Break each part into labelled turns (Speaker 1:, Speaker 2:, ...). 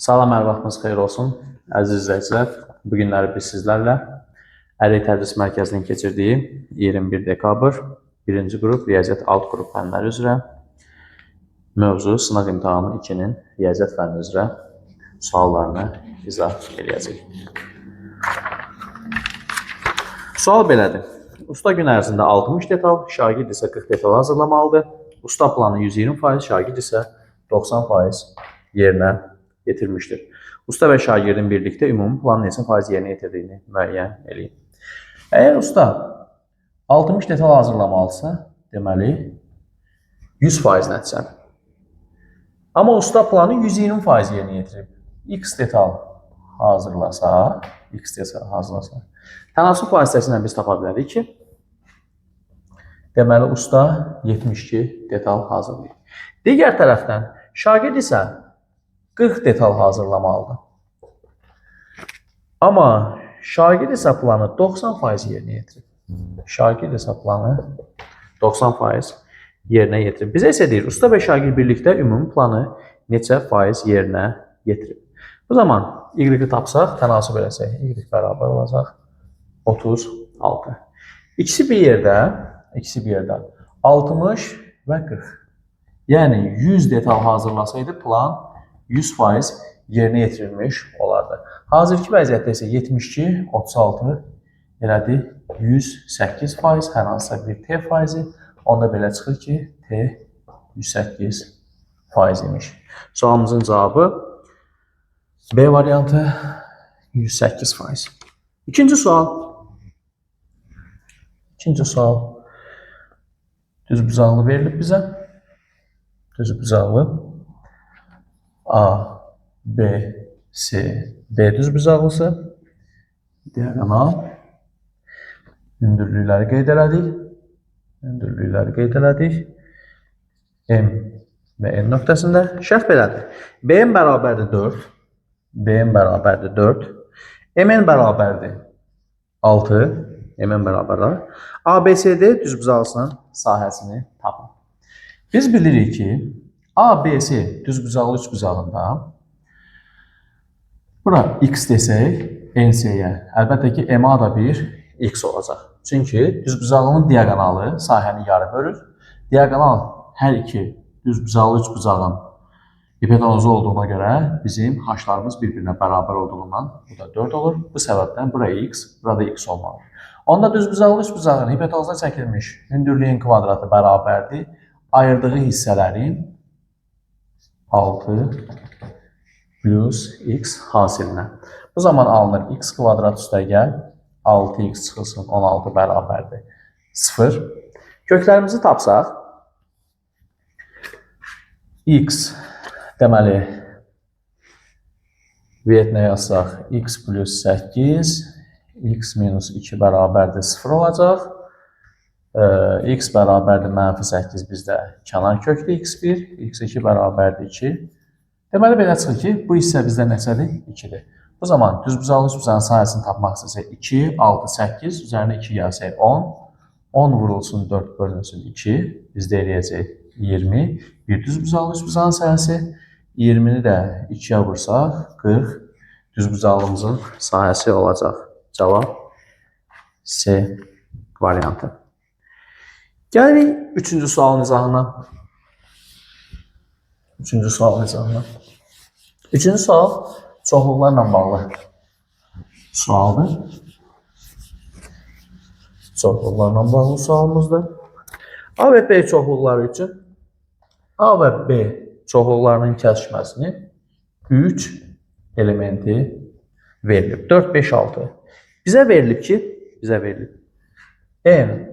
Speaker 1: Salam, hər vaxtınız xeyir olsun. Əziz izləyicilər, bu günləri biz sizlərlə Ərək Tədris Mərkəzinin keçirdiyi 21 dekabr 1-ci qrup riyaziyyat alt qrup fənləri üzrə mövzu sınaq imtahanı 2-nin riyaziyyat fənni üzrə suallarını izah edəcəyik. Sual belədir. Usta gün ərzində 60 detal, şagird isə 40 detal hazırlamalıdır. Usta planı 120%, şagird isə 90% yerinə getirmişdir. Usta və şagirdin birlikdə ümumi planın neçə faiz yerinə yetirdiyini müəyyən edin. Əgər usta 60 detal hazırlamalısa, deməli 100% nəticədir. Amma usta planı 120% yerinə yetirib. X detal hazırlasa, tənasüb vasitəsilə biz tapa bilərik ki, deməli usta 72 detal hazırlayır. Digər tərəfdən şagird isə 40 detal hazırlamalıdır. Amma şagird hesablarını 90% yerinə yetirib. Şagird hesablarını 90% yerinə yetirib. Bizə isə deyir, usta və şagird birlikdə ümumi planı neçə faiz yerinə yetirib. Bu zaman y-i tapsaq, tənasüb eləsək, y bərabər olacaq 36. İkisi bir yerdə 60 və 40. Yəni 100 detal hazırlasaydı plan 100% yerinə yetirilmiş olardı. Hazırki vəziyyətdə isə 72, 36 elədi 108%, hər hansısa bir T faizi. Onda belə çıxır ki, T 108% imiş. Sualımızın cavabı B variantı 108%. İkinci sual. Düzbucaqlı verilib bizə. Düzbucaqlı A, B, C, D düzbucaqlısı. Diagonal. Hündürlükləri qeyd elədik. M və N nöqtəsində. Şərt belədir. BM bərabərdir 4. BM bərabərdir 4. MN bərabərdir 6. MN bərabərdir. ABCD düzbucaqlısının sahəsini tapın. Biz bilirik ki, ABC düzbucaqlı üçbucağında bura x desək, NC-yə, əlbəttə ki, MA da bir x olacaq. Çünki düzbucaqlının diagonalı sahəni yarı bölür. Diagonal hər iki düzbucaqlı üçbucağın hipotenuzu olduğuna görə bizim h-larımız bir-birinə bərabər olduğundan bu da 4 olur. Bu səbəbdən bura x, burada x olmalı. Onda düzbucaqlı üçbucağın hipotenuzuna çəkilmiş hündürlüyün kvadratı bərabərdir ayırdığı hissələrin 6 plus x hasilinə. Bu zaman alınır x kvadrat üstəgəl 6x çıxılsın 16 bərabərdir 0. Köklərimizi tapsaq x deməli viyetnə yazsaq x plus 8 x minus 2 bərabərdir 0 olacaq. X bərabərdir -8 bizdə kənar köklü x1, x2 bərabərdir 2. Deməli, belə çıxır ki, bu hissə bizdə neçədir? 2-dir. Bu zaman düzbucaqlı üçbucağın sahəsini tapmaq istəsək 2, 6, 8, üzərinə 2 gəlsək 10. 10 vurulsun 4 bölünsün 2, bizdə eləyəcək 20. Bir düzbucaqlı üçbucağın sahəsi, 20-ni də 2-yə vursaq 40 düzbucaqlımızın sahəsi olacaq. Cavab C variantı. Gəlirik üçüncü sualın izahına. Üçüncü sual çoxluqlarla bağlı sualdır. Çoxluqlarla bağlı sualımızdır. A və B çoxluqları üçün A və B çoxluqlarının kəsişməsini 3 elementi verilib. 4, 5, 6. Bizə verilib ki, N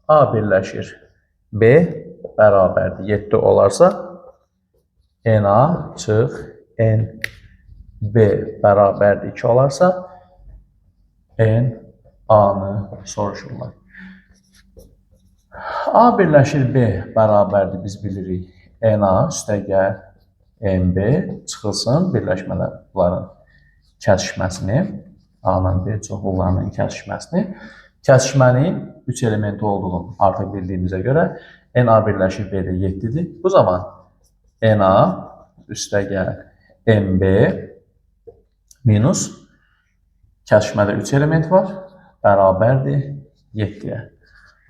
Speaker 1: A birləşir B bərabərdir 7 olarsa NA çıx N B bərabərdir 2 olarsa N A-nı soruşurlar. A birləşir B bərabərdir biz bilirik NA üstəgəl NB çıxılsın birləşmələrin kəsişməsini A-nın B çoxluqlarının kəsişmənin 3 elementi olduğunu artıq bildiyimizə görə NA birləşir B-də 7-dir. Bu zaman NA üstəgəl MB minus kəsişmədə 3 element var, bərabərdir 7-yə.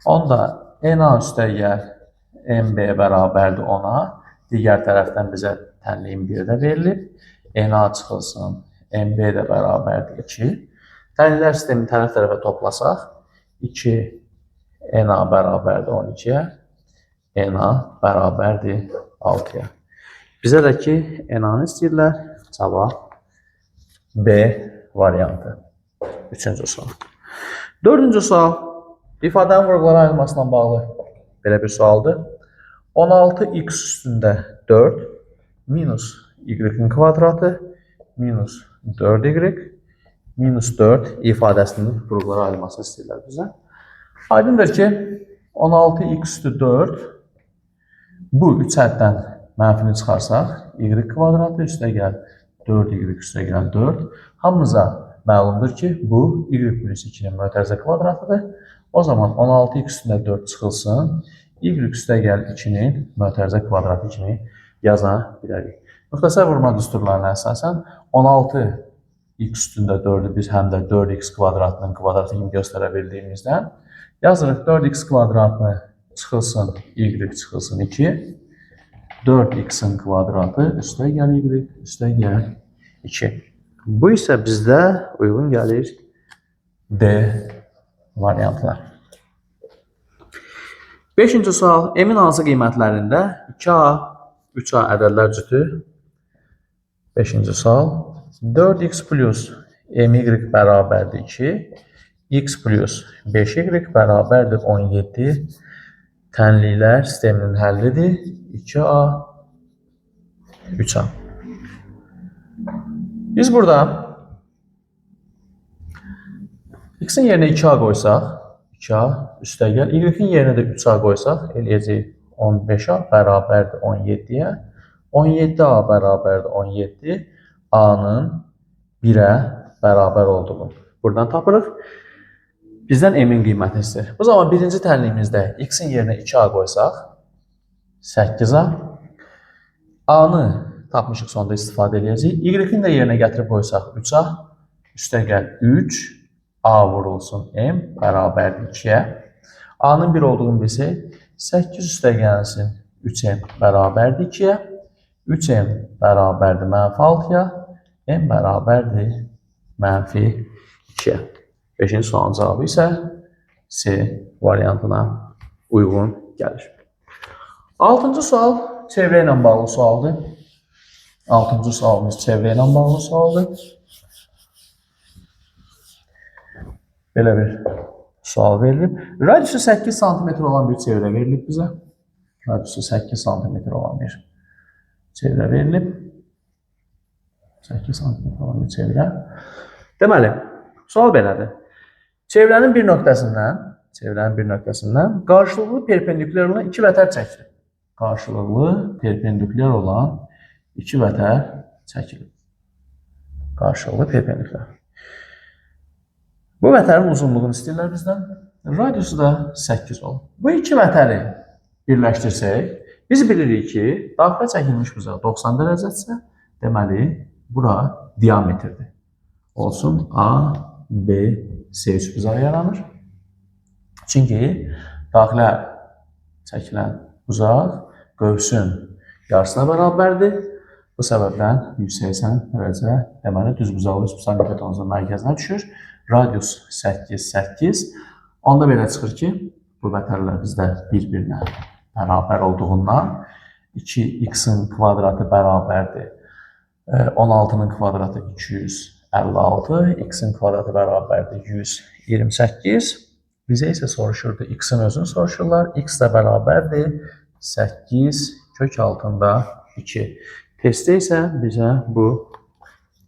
Speaker 1: Onda NA üstəgəl MB bərabərdir 10-a. Digər tərəfdən bizə tənliyin 1 də verilib. NA çıxılsın, MB də bərabərdir 2. Tənlilər sistemini tərəf-tərəfə toplasaq, 2 NA bərabərdir 12-yə, NA bərabərdir 6-ya. Bizə də ki, NA-nı istəyirlər, cavab B variantı. 3-cü sual. 4-cü sual, ifadənin vurğulara ayrılmasından bağlı belə bir sualdır. 16x üstündə 4 minus y-in kvadratı minus 4y minus 4 ifadəsinin vurğulara ayrılmasını istəyirlər bizə. Aydındır ki, 16x üstü 4 bu 3 həddən mənfini çıxarsaq, y kvadratı üstə gəl 4y üstə gəl 4. Hamımıza məlumdur ki, bu y plus 2-nin mötərizə kvadratıdır. O zaman 16x üstündə 4 çıxılsın, y üstə gəl 2-nin mötərizə kvadratı kimi yaza bilərik. Müxtəsər vurma düsturlarına əsasən 16x üstündə 4-ü biz həm də 4x kvadratının kvadratı kimi göstərə bildiyimizdən yazırıq 4x kvadratını çıxılsın, y çıxılsın 2, 4x-in kvadratı üstə gəl y, üstə gəl 2. Bu isə bizdə uyğun gəlir D variantına. 5-ci sual, M-in hansı qiymətlərində 2A, 3A ədədlər cütü? 5-ci sual, 4x plus my bərabərdir 2, x plus 5y bərabərdir 17 tənliklər sisteminin həllidir 2A, 3A. Biz burada x-in yerinə 2A qoysaq, 2A üstə gəl, y-in yerinə də 3A qoysaq, eləyəcək 15A bərabərdir 17-yə, 17A bərabərdir 17, A-nın 1-ə bərabər olduğunu buradan tapırıq. Bizdən M-in qiymətini istəyir. Bu zaman birinci tənliyimizdə x-in yerinə 2A qoysaq, 8A, A-nı tapmışıq, sonda istifadə edəcəyik. Y-in də yerinə gətirib qoysaq 3A, üstə gəl 3, A vurulsun M bərabərdir 2-yə. A-nın 1 olduğunu bilsək, 8 üstə gəlsin 3M bərabərdir 2-yə. 3M bərabərdir mənfi 6-ya. M bərabərdir mənfi 2-yə. 5-ci sualın cavabı isə C variantına uyğun gəlir. 6-cı sual çevrə ilə bağlı sualdır. 6-cı sualımız çevrə ilə bağlı sualdır. Belə bir sual verilib. Radiusu 8 cm olan bir çevrə verilib bizə. Radiusu 8 cm olan bir çevrə verilib. 8 cm olan bir çevrə. Deməli, sual belədir. Çevrənin bir nöqtəsindən qarşılıqlı perpendikülər olan 2 vətər çəkilir. Qarşılıqlı perpendikülər olan 2 vətər çəkilir. Qarşılıqlı perpendikülər. Bu vətərin uzunluğunu istəyirlər bizdən. Radiusu da 8 olur. Bu 2 vətəri birləşdirsək, biz bilirik ki, daxilə çəkilmiş buzağı 90 dərəcədirsə, deməli, bura diametrdir. Olsun A, B, C üçbucağı yaranır. Çünki daxilə çəkilən buzaq qövsün yarısına bərabərdir. Bu səbəbdən 180 dərəcə deməli düzbucaqlı üçbucaq betonumuzun mərkəzinə düşür. Radius 8, 8. Onda belə çıxır ki, bu vətərlər bizdə bir-birinə bərabər olduğundan 2x-in kvadratı bərabərdir 16-nın kvadratı 256, x-in kvadratı bərabərdir 128. Bizə isə soruşurdu, x-in özünü soruşurlar. X də bərabərdir 8 kök altında 2. Testdə isə bizə bu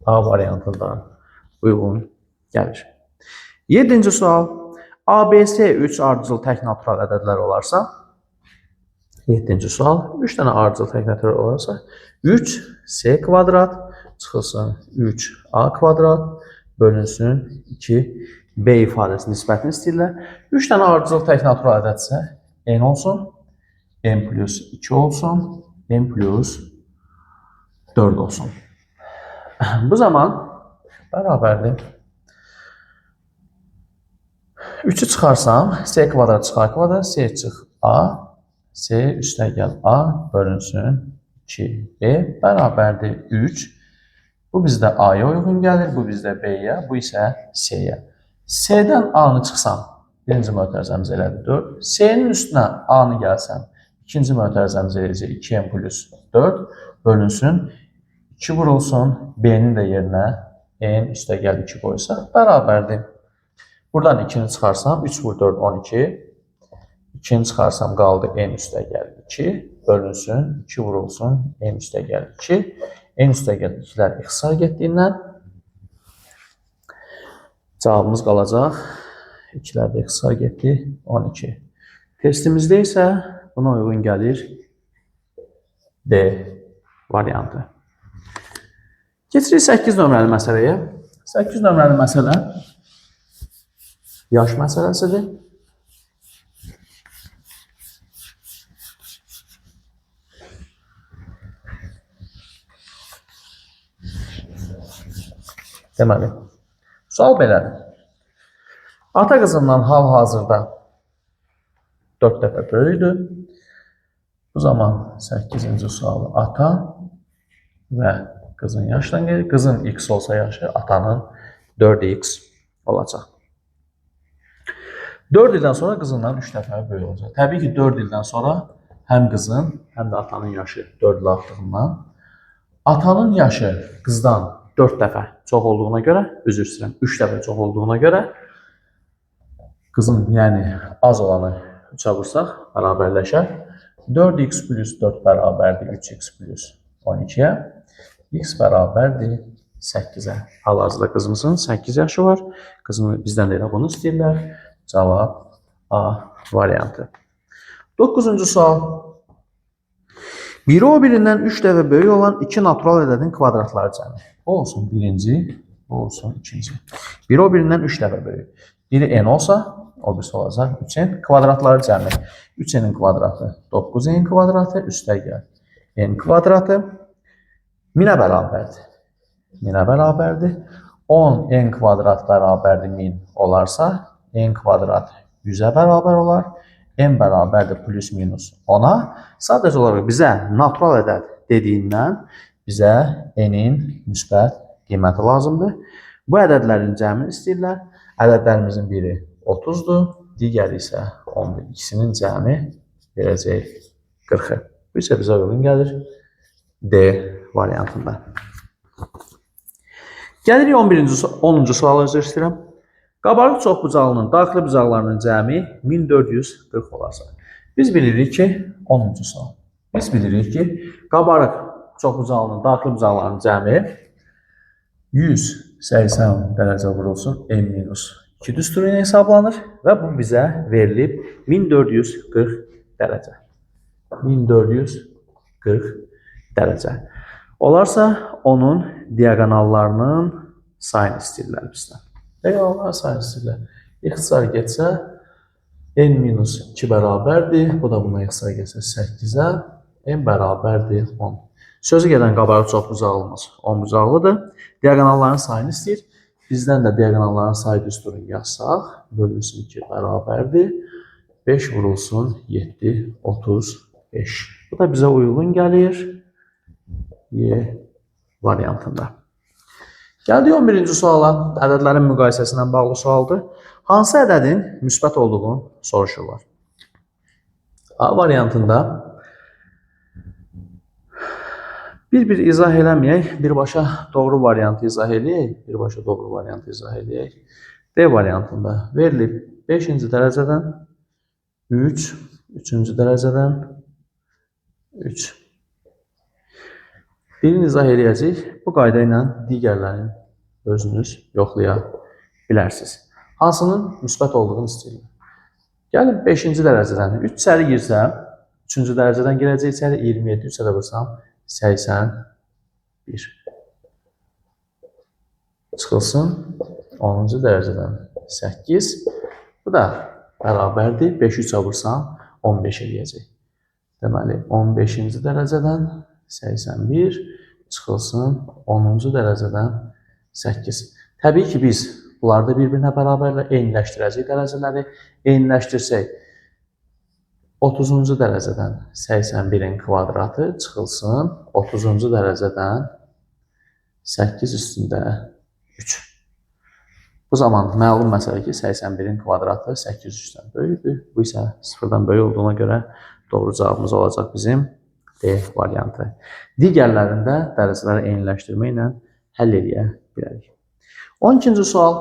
Speaker 1: A variantından uyğun gəlir. 7-ci sual. ABC 3 ardıcıl tək natural ədədlər olarsa, 7-ci sual. 3 dənə ardıcıl tək natural olarsa, 3C kvadrat çıxılsın 3A kvadrat bölünsün 2B ifadəsinin nisbətini istəyirlər. 3 dənə ardıcıl tək natural ədədsə n olsun, n plus 2 olsun, n plus 4 olsun. Bu zaman bərabərdir. 3'ü çıxarsam, s kvadrat çıxar kvadrat, s çıx a, s üstəgəl a bölünsün 2b bərabərdir 3. Bu bizdə a-ya uyğun gəlir, bu bizdə b-yə, bu isə c-yə. C-dən a-nı çıxsam, birinci mötərizəmiz elədir 4. C-nin üstünə a-nı gəlsəm, ikinci mötərizəmiz eləyəcək 2n plus 4 bölünsün 2 vurulsun, b-nin də yerinə n üstəgəl 2 qoysaq bərabərdir. Buradan 2'ni çıxarsam 3 vur 4 12. 2'ni çıxarsam qaldı n üstəgəl 2 bölünsün 2 vurulsun n üstəgəl 2. N üstəgəl 2'lər ixtisar getdiyindən cavabımız qalacaq. 2'lər də ixtisar getdi 12. Testimizdə isə buna uyğun gəlir D variantı. Keçirik 8 nömrəli məsələyə. 8 nömrəli məsələ yaş məsələsidir. Deməli, sual belədir. Ata qızından hal-hazırda 4 dəfə böyükdür. Bu zaman 8-ci sualı ata və qızın yaşdan gelir. Qızın x olsa yaşı, atanın 4x olacaq. 4 ildən sonra qızından 3 dəfə böyük olacaq. Təbii ki, 4 ildən sonra həm qızın, həm də atanın yaşı 4 il artığından. Atanın yaşı qızdan 4 dəfə çox olduğuna görə, üzr istəyirəm, 3 dəfə çox olduğuna görə qızın, yəni az olanı 3'ə vursaq, bərabərləşər. 4x plus 4 bərabərdir 3x plus 12'yə. X bərabərdir 8'ə. Hal-hazırda qızımızın 8 yaşı var. Qızını bizdən də elə bunu istəyirlər. Cavab A variantı. 9-cu sual. Biri o birindən 3 dəfə böyük olan 2 natural ədədin kvadratları cəmi. Bu olsun birinci, bu olsun ikinci. Biri o birindən 3 dəfə böyük. Biri n olsa, o birisi olacaq 3n. Kvadratları cəmi. 3n'in kvadratı 9n kvadratı üstəgəl n kvadratı 1000'ə bərabərdir. 1000'ə bərabərdir. 10n kvadrat bərabərdir 1000 olarsa, n kvadrat 100'ə bərabər olar. N bərabərdir plus minus 10'a. Sadəcə olaraq bizə natural ədəd dediyindən bizə n'in müsbət qiyməti lazımdır. Bu ədədlərin cəmini istəyirlər. Ədədlərimizin biri 30'dur, digəri isə 11. İkisinin cəmi verəcək 40'ı. Bu isə bizə uyğun gəlir D variantında. Gəlirik 10-cu suala üzr istəyirəm. Qabarıq çoxbucaqlının daxili bucaqlarının cəmi 1440 olarsa. Biz bilirik ki, 10-cu sual. Biz bilirik ki, qabarıq çoxbucaqlının daxili bucaqlarının cəmi 180 dərəcə vurulsun n-2 düsturu ilə hesablanır və bu bizə verilib 1440 dərəcə. 1440 dərəcə. Olarsa onun diagonallarının sayını istəyirlər bizdən. Diagonalların sayını istəyirlər. İxtisar getsə n-2 bərabərdir. Bu da buna ixtisar getsə 8'ə. N bərabərdir 10. Sözü gedən qabarıq çoxbucaqlımız 10 bucaqlıdır. Diagonalların sayını istəyir. Bizdən də diagonalların sayı düsturunu yazsaq, bölünsün 2 bərabərdir. 5 vurulsun 7, 35. Bu da bizə uyğun gəlir. Y variantında. Gəldik 11-ci suala. Ədədlərin müqayisəsindən bağlı sualdır. Hansı ədədin müsbət olduğunu soruşurlar. A variantında bir izah eləməyək, birbaşa doğru variantı izah eləyək, birbaşa doğru variantı izah eləyək. D variantında verilib 5-ci dərəcədən 3, 3-cü dərəcədən 3. Birini izah eləyəcək. Bu qayda ilə digərlərini özünüz yoxlaya bilərsiniz. Hansının müsbət olduğunu istəyirəm. Gəlin 5-ci dərəcədən 3 içəri girsəm, 3-cü dərəcədən girəcək içəri 27, 3-ə də vursam 81. Çıxılsın 10-cu dərəcədən 8. Bu da bərabərdir. 5-ü 3-ə vursam 15 eləyəcək. Deməli 15-ci dərəcədən 81 çıxılsın 10-cu dərəcədən 8. Təbii ki, biz bunları da bir-birinə bərabərlə eyniləşdirəcək dərəcələri. Eyniləşdirsək 30-cu dərəcədən 81-in kvadratı çıxılsın 30-cu dərəcədən 8 üstündə 3. Bu zaman məlum məsələ ki, 81-in kvadratı 8 üstdən böyükdür. Bu isə 0-dan böyük olduğuna görə doğru cavabımız olacaq bizim D variantı. Digərlərində dərəcələri eyniləşdirməklə həll edə bilərik. 12-ci sual.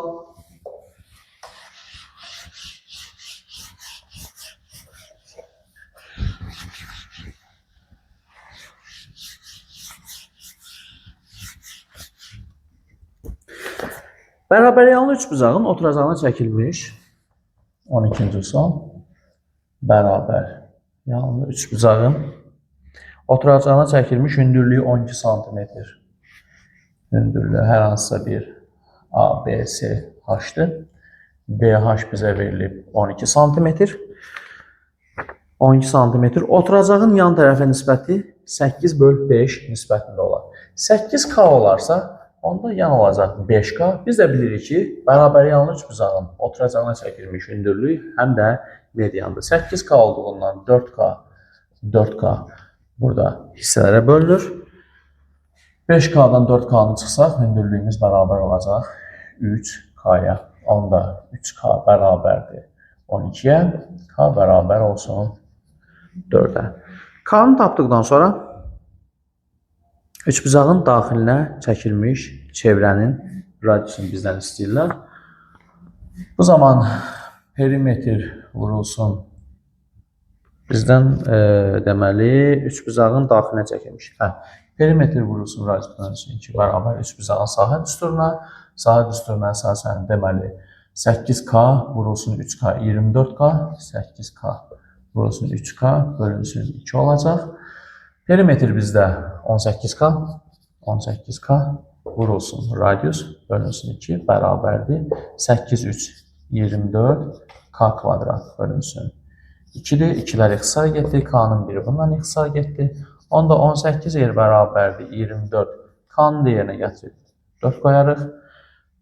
Speaker 1: Bərabər yanlı üçbucağın oturacağına çəkilmiş 12-ci sual. Bərabər yanlı üçbucağın oturacağına çəkilmiş hündürlüyü 12 sm. Hündürlüyü hər hansısa bir A, B, C, H-dır. BH bizə verilib 12 sm. 12 sm. Oturacağın yan tərəfə nisbəti 8/5 nisbətində olar. 8K olarsa, onda yan olacaq 5K. Biz də bilirik ki, bərabər yanlı üçbucağın oturacağına çəkilmiş hündürlük həm də mediandır. 8K olduğundan 4K burada hissələrə bölünür. 5K'dan 4K'nı çıxsaq, hündürlüyümüz bərabər olacaq 3K'ya. Onda 3K bərabərdir 12'ye. K bərabər olsun 4'ə. K'nı tapdıqdan sonra üçbucağın daxilinə çəkilmiş çevrənin radiusunu bizdən istəyirlər. Bu zaman perimetr vurulsun. Bizdən deməli üçbucağın daxilinə çəkilmiş. Perimetr vurulsun radiusundan üçün ki, bərabər üçbucağın sahə düsturuna. Sahə düsturuna əsasən deməli 8K vurulsun 3K 24K. 8K vurulsun 3K bölünsün 2 olacaq. Perimetr bizdə 18K. 18K vurulsun radius bölünsün 2 bərabərdir. 8, 3, 24 K kvadrat bölünsün 2'dir. 2'lər ixtisar getdi. K'nın biri bundan ixtisar getdi. Onda 18 yer bərabərdir 24. K'nın da yerinə gətirib 4 qoyarıq.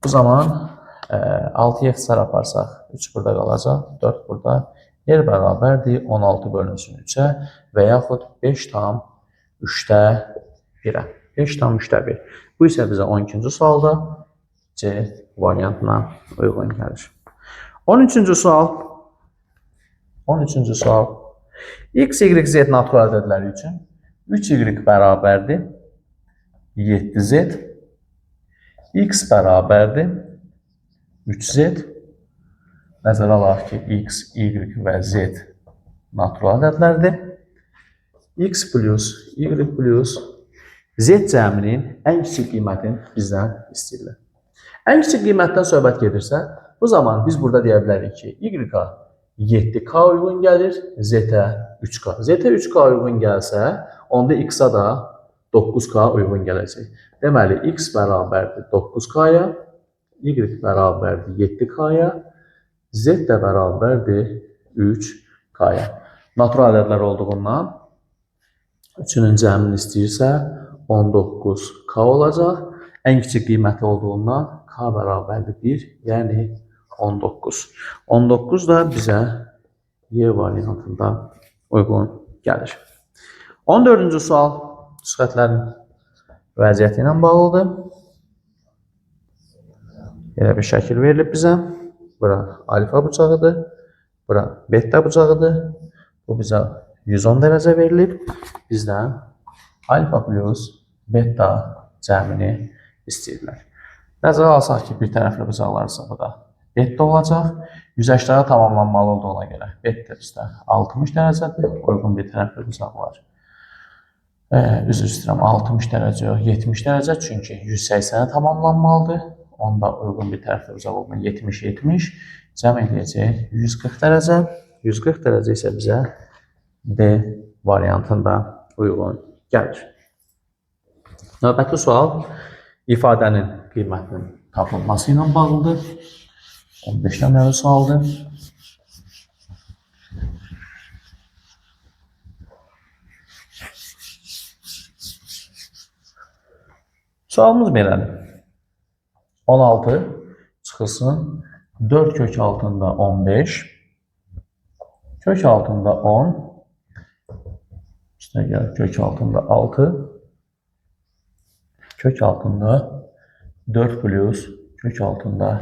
Speaker 1: Bu zaman 6'ya ixtisar aparsaq 3 burada qalacaq. 4 burada. Yer bərabərdir 16 bölünsün 3'ə və yaxud 5 tam 3'də 1'ə. 5 tam 3'də 1. Bu isə bizə 12-ci sualda C variantına uyğun gəlir. 13-cü sual. 13-cü sual. X, Y, Z natural ədədləri üçün 3Y bərabərdir 7Z. X bərabərdir 3Z. Nəzərə alaq ki, X, Y və Z natural ədədlərdir. X plus Y plus Z cəminin ən kiçik qiymətini bizdən istəyirlər. Ən kiçik qiymətdən söhbət gedirsə, bu zaman biz burada deyə bilərik ki, Y-a 7K uyğun gəlir, Z-ə 3K. Z-ə 3K uyğun gəlsə, onda X-a da 9K uyğun gələcək. Deməli, X bərabərdir 9K-ya, Y bərabərdir 7K-ya, Z də bərabərdir 3K-ya. Natural ədədlər olduğundan, üçünün cəmini istəyirsə, 19K olacaq. Ən kiçik qiyməti olduğundan K bərabərdir 1, yəni 19. 19 da bizə Y variantında uyğun gəlir. 14-cü sual nüsxətlərin vəziyyəti ilə bağlıdır. Elə bir şəkil verilib bizə. Bura alfa bucağıdır. Bura beta bucağıdır. Bu bizə 110 dərəcə verilib. Bizdən alfa plus beta cəmini istəyirlər. Nəzərə alsaq ki, bir tərəfli bucaqlarsa bu da beta olacaq. 180'ə tamamlanmalı olduğuna görə beta bizdə 60 dərəcədir. Uyğun bir tərəfli bucaq var. Üzr istəyirəm, 60 dərəcə yox, 70 dərəcə. Çünki 180'ə tamamlanmalıdır. Onda uyğun bir tərəfli bucaq olduğuna 70-70 cəm edəcək 140 dərəcə. 140 dərəcə isə bizə D variantında uyğun gəlir. Növbəti sual ifadənin qiymətinin tapılması ilə bağlıdır. 15 nömrəli sualdır. Sualımız belədir. 16 çıxılsın 4 kök altında 15 kök altında 10 üstə gəl kök altında 6 kök altında 4 plus kök altında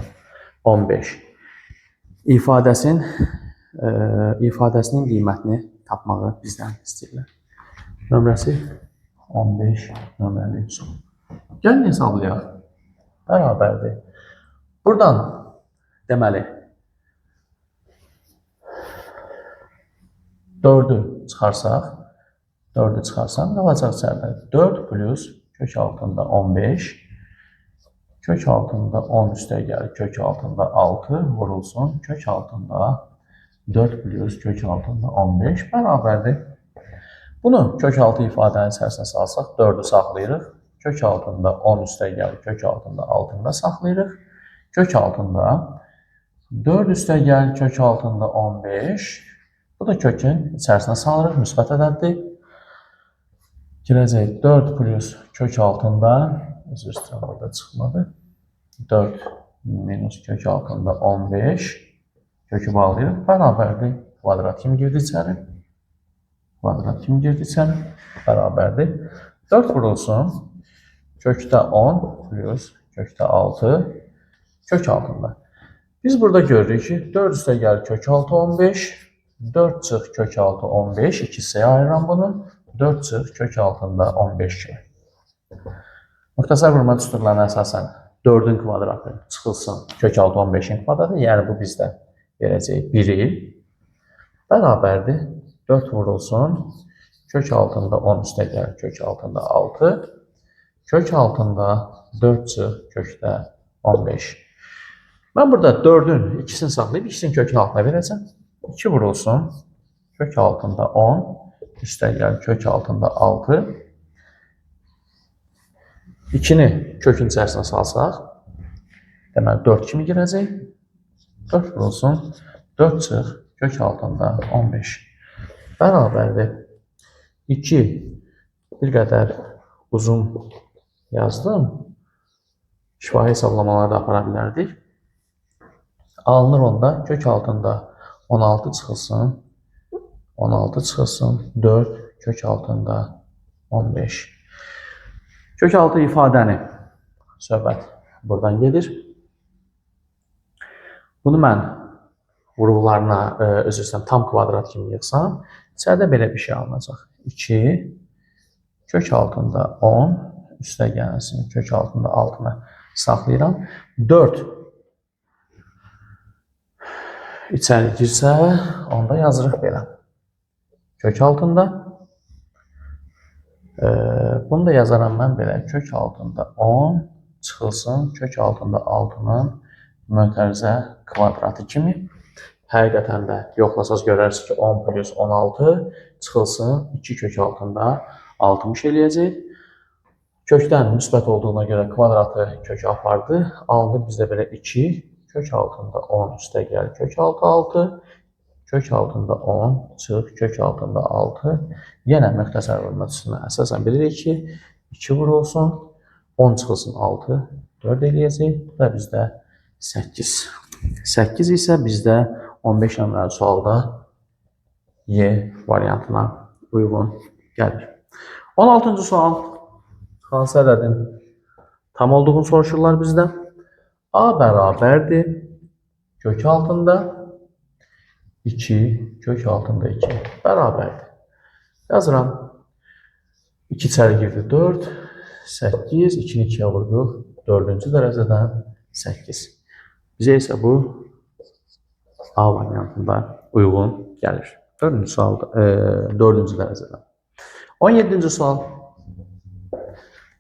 Speaker 1: 15 ifadəsinin qiymətini tapmağı bizdən istəyirlər. Nömrəsi 15 nömrəli sual. Gəlin hesablayaq. Bərabərdir. Buradan deməli 4'ü çıxarsaq qalacaq içəridə 4 plus kök altında 15 kök altında 10 üstə gəlir kök altında 6 vurulsun kök altında 4 plus kök altında 15 bərabərdir. Bunu kök altı ifadənin içərisinə salsaq 4'ü saxlayırıq. Kök altında 10 üstə gəlir kök altında 6'da saxlayırıq. Kök altında 4 üstə gəlir kök altında 15. Bu da kökün içərisinə salırıq. Müsbət ədəddir. Girəcək 4 plus kök altında üzr istəyirəm burada çıxmadı. 4 minus kök altında 15 kökü bağlayırıq. Bərabərdir. Kvadrat kimi girdi içəri. Kvadrat kimi girdi içəri. Bərabərdir. 4 vurulsun. Kökdə 10 plus kökdə 6 kök altında. Biz burada görürük ki 4 üstə gəlir kök altı 15 4 çıx kök altı 15 2 hissəyə ayıram bunu. 4 çıx kök altında 15 kimi. Muxtasar vurma düsturlarına əsasən 4'ün kvadratı çıxılsın kök altı 15'in kvadratı. Yəni bu bizdə verəcək 1'i bərabərdir. 4 vurulsun. Kök altında 10 üstə gəlir kök altında 6. Kök altında 4 çıx kökdə 15. Mən burada 4'ün ikisini saxlayıb ikisinin kökün altına verəcəm. 2 vurulsun. Kök altında 10 üstə gəlir kök altında 6. 2'ni kökün içərisinə salsaq deməli 4 kimi girəcək. 4 vurulsun. 4 çıx kök altında 15. Bərabərdir. 2 bir qədər uzun yazdım. Şifahi hesablamaları da apara bilərdik. Alınır onda kök altında 16 çıxılsın. 16 çıxılsın. 4 kök altında 15. Kök altı ifadəni söhbət buradan gedir. Bunu mən vurğularına özür istəyirəm tam kvadrat kimi yığsam, içəridə belə bir şey alınacaq. 2 kök altında 10 üstə gəlsin kök altında 6'nı saxlayıram. 4 içəri girsə, onda yazırıq belə. Kök altında bunu da yazaram mən belə. Kök altında 10 çıxılsın kök altında 6'nın mötərizə kvadratı kimi. Həqiqətən də yoxlasaz görərsiniz ki 10 plus 16 çıxılsın 2 kök altında 60 eləyəcək. Kökdən müsbət olduğuna görə kvadratı kökə apardı. Alındı bizdə belə 2 kök altında 10 üstə gəlir kök altı 6. Kök altında 10 çıx kök altında 6. Yenə müxtəsər vurma üstünə əsasən bilirik ki 2 vurulsun 10 çıxılsın 6 4 eləyəcək. Bu da bizdə 8. 8 isə bizdə 15 nömrəli sualda Y variantına uyğun gəlir. 16-cı sual. Hansı ədədin tam olduğunu soruşurlar bizdən. A bərabərdir. Kök altında 2 kök altında 2 bərabərdir. Yazıram. 2 içəri girdi 4 8 2'ni 2'ye vurduq 4-cü dərəcədən 8. Bizə isə bu A variantında uyğun gəlir. 4-cü sual 4-cü dərəcədən. 17-ci sual.